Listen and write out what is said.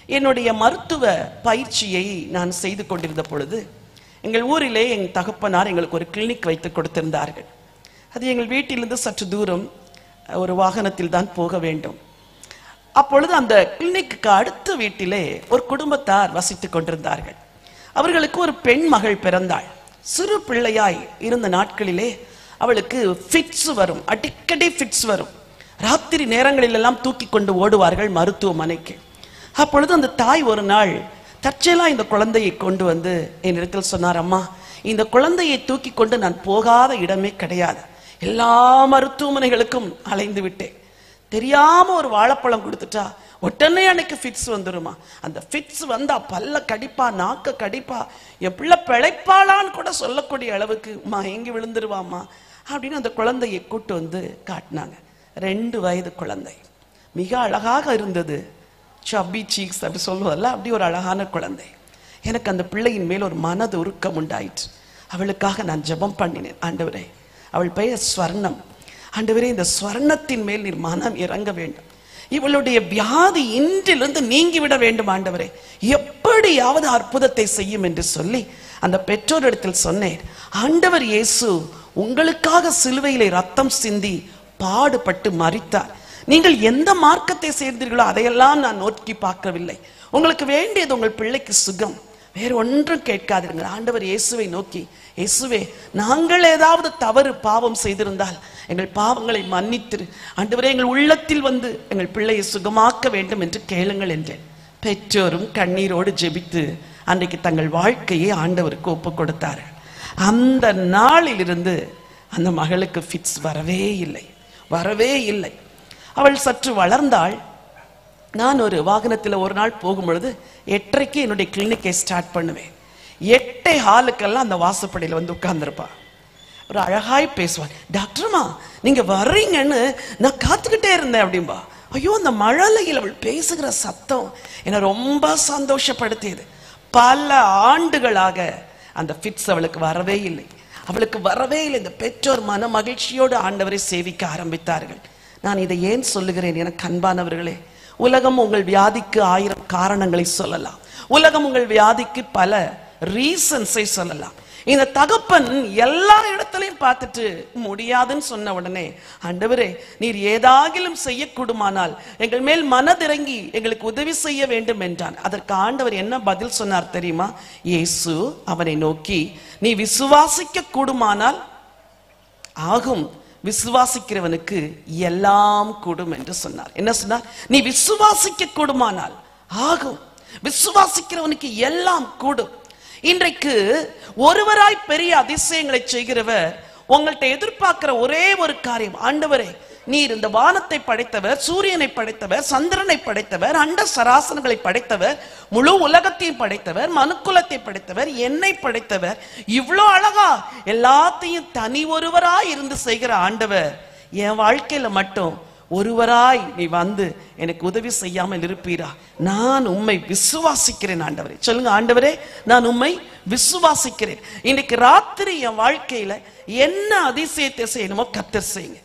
என்னுடைய மருத்துவ பயிற்சியை நான் செய்து கொண்டிருந்த பொழுது எங்கள் ஊரிலே எங்கள் தகப்பனார் எங்களுக்கு ஒரு கிளினிக் வைத்து கொடுத்திருந்தார்கள். அது எங்கள் வீட்டிலிருந்து சற்று தூரம், ஒரு வாகனத்தில் தான் போக வேண்டும். அப்பொழுது அந்த கிளினிக்கு அடுத்த வீட்டிலே ஒரு குடும்பத்தார் வசித்துக் கொண்டிருந்தார்கள். அவர்களுக்கு ஒரு பெண் மகள் பிறந்தாள். சிறு பிள்ளையாய் இருந்த நாட்களிலே அவளுக்கு ஃபிட்ஸ் வரும், அடிக்கடி ஃபிட்ஸ் வரும். ராத்திரி நேரங்களில் எல்லாம் தூக்கி கொண்டு ஓடுவார்கள் மருத்துவமனைக்கு. அப்பொழுது அந்த தாய் ஒரு நாள் தற்செயலா இந்த குழந்தையை கொண்டு வந்து என்னிடத்தில் சொன்னார், அம்மா, இந்த குழந்தையை தூக்கி கொண்டு நான் போகாத இடமே கிடையாது. எல்லா மருத்துவமனைகளுக்கும் அலைந்து விட்டேன். தெரியாம ஒரு வாழைப்பழம் கொடுத்துட்டா உடனே அன்னைக்கு ஃபிட்ஸ் வந்துருமா. அந்த ஃபிட்ஸ் வந்தா பல்ல கடிப்பா, நாக்க கடிப்பா, என் பிள்ளை பிழைப்பாளான்னு கூட சொல்லக்கூடிய அளவுக்கு மயங்கி விழுந்துருவாமா அப்படின்னு அந்த குழந்தையை கூட்டு வந்து காட்டினாங்க. 2 வயது குழந்தை, மிக அழகாக இருந்தது. சப்பி சீக்ஸ் அப்படி சொல்லுவதில்ல, அப்படி ஒரு அழகான குழந்தை. எனக்கு அந்த பிள்ளையின் மேல் ஒரு மனது உருக்கம் உண்டாயிற்று. அவளுக்காக நான் ஜெபம் பண்ணினேன். ஆண்டவரே, அவள் பெயர் ஸ்வர்ணம். ஆண்டவரே, இந்த ஸ்வர்ணத்தின் மேல் நீர் மனம் இறங்க வேண்டும். இவளுடைய வியாதி இன்றிலிருந்து நீங்கிவிட வேண்டும். ஆண்டவரே, எப்படியாவது அற்புதத்தை செய்யும் என்று சொல்லி அந்த பெற்றோரிடத்தில் சொன்னேன். ஆண்டவர் இயேசு உங்களுக்காக சிலுவையிலே ரத்தம் சிந்தி பாடுபட்டு மரித்தார். நீங்கள் எந்த மார்க்கத்தை சேர்ந்தீர்களோ அதையெல்லாம் நான் நோக்கி பார்க்கவில்லை. உங்களுக்கு வேண்டியது உங்கள் பிள்ளைக்கு சுகம், வேறு ஒன்றும் கேட்காதீர்கள். ஆண்டவர் இயேசுவை நோக்கி, இயேசுவே, நாங்கள் ஏதாவது தவறு பாவம் செய்திருந்தால் எங்கள் பாவங்களை மன்னித்திரு. ஆண்டவரே, எங்கள் உள்ளத்தில் வந்து எங்கள் பிள்ளையை சுகமாக்க வேண்டும் என்று கேளுங்கள் என்றேன். பெற்றோரும் கண்ணீரோடு ஜெபித்து அன்றைக்கு தங்கள் வாழ்க்கையை ஆண்டவருக்கு ஒப்பு கொடுத்தார்கள். அந்த நாளிலிருந்து அந்த மகளுக்கு ஃபிட்ஸ் வரவே இல்லை. அவள் சற்று வளர்ந்தாள். நான் ஒரு வாகனத்தில் ஒரு நாள் போகும் பொழுது 8:30 என்னுடைய கிளினிக்கை ஸ்டார்ட் பண்ணுவேன். 8:15 அந்த வாசப்படியில் வந்து உட்கார்ந்துருப்பா. ஒரு அழகாய் பேசுவாள். டாக்டர்மா, நீங்க வர்றீங்கன்னு நான் காத்துக்கிட்டே இருந்தேன் அப்படின்பா. ஐயோ, அந்த மழலையில் அவள் பேசுகிற சத்தம் என்னை ரொம்ப சந்தோஷப்படுத்தியது. பல ஆண்டுகளாக அந்த ஃபிட்ஸ் அவளுக்கு வரவே இல்லை. இந்த பெற்றோர் மன மகிழ்ச்சியோடு ஆண்டவரை சேவிக்க ஆரம்பித்தார்கள். நான் இதை ஏன் சொல்லுகிறேன்? எனக்கு அன்பானவர்களே, உலகம் உங்கள் வியாதிக்கு 1000 காரணங்களை சொல்லலாம். உலகம் உங்கள் வியாதிக்கு பல ரீசன்ஸை சொல்லலாம். இந்த தகப்பன் எல்லா இடத்திலையும் பார்த்துட்டு முடியாதுன்னு சொன்ன உடனே, ஆண்டவரே, நீர் ஏதாகிலும் செய்யக்கூடுமானால் எங்கள் மேல் மனதிறங்கி எங்களுக்கு உதவி செய்ய வேண்டும் என்றான். அதற்கு ஆண்டவர் என்ன பதில் சொன்னார் தெரியுமா? இயேசு அவனை நோக்கி, நீ விசுவாசிக்க கூடுமானால் ஆகும், விசுவாசிக்கிறவனுக்கு எல்லாம் கூடும் என்று சொன்னார். என்ன சொன்னார்? நீ விசுவாசிக்க கூடுமானால் ஆகும், விசுவாசிக்கிறவனுக்கு எல்லாம் கூடும். இன்றைக்கு ஒருவராய் பெரிய அதிசயங்களை செய்கிறவர் உங்கள்கிட்ட எதிர்பார்க்கிற ஒரே ஒரு காரியம், ஆண்டவரே, நீர் இந்த வானத்தை படைத்தவர், சூரியனை படைத்தவர், சந்திரனை படைத்தவர், அண்ட சராசரங்களை படைத்தவர், முழு உலகத்தையும் படைத்தவர், மனுக்குலத்தை படைத்தவர், என்னை படைத்தவர், இவ்வளோ அழகா எல்லாத்தையும் தனி ஒருவராய் இருந்து செய்கிற ஆண்டவர், என் வாழ்க்கையில மட்டும் ஒருவராய் நீ வந்து எனக்கு உதவி செய்யாமல் இருப்பீரா? நான் உம்மை விசுவாசிக்கிறேன் ஆண்டவரே. சொல்லுங்க, ஆண்டவரே, நான் உம்மை விசுவாசிக்கிறேன். இன்னைக்கு ராத்திரி என் வாழ்க்கையில என்ன அதிசயத்தை செய்யணுமோ கர்த்தர் செய்யுங்க.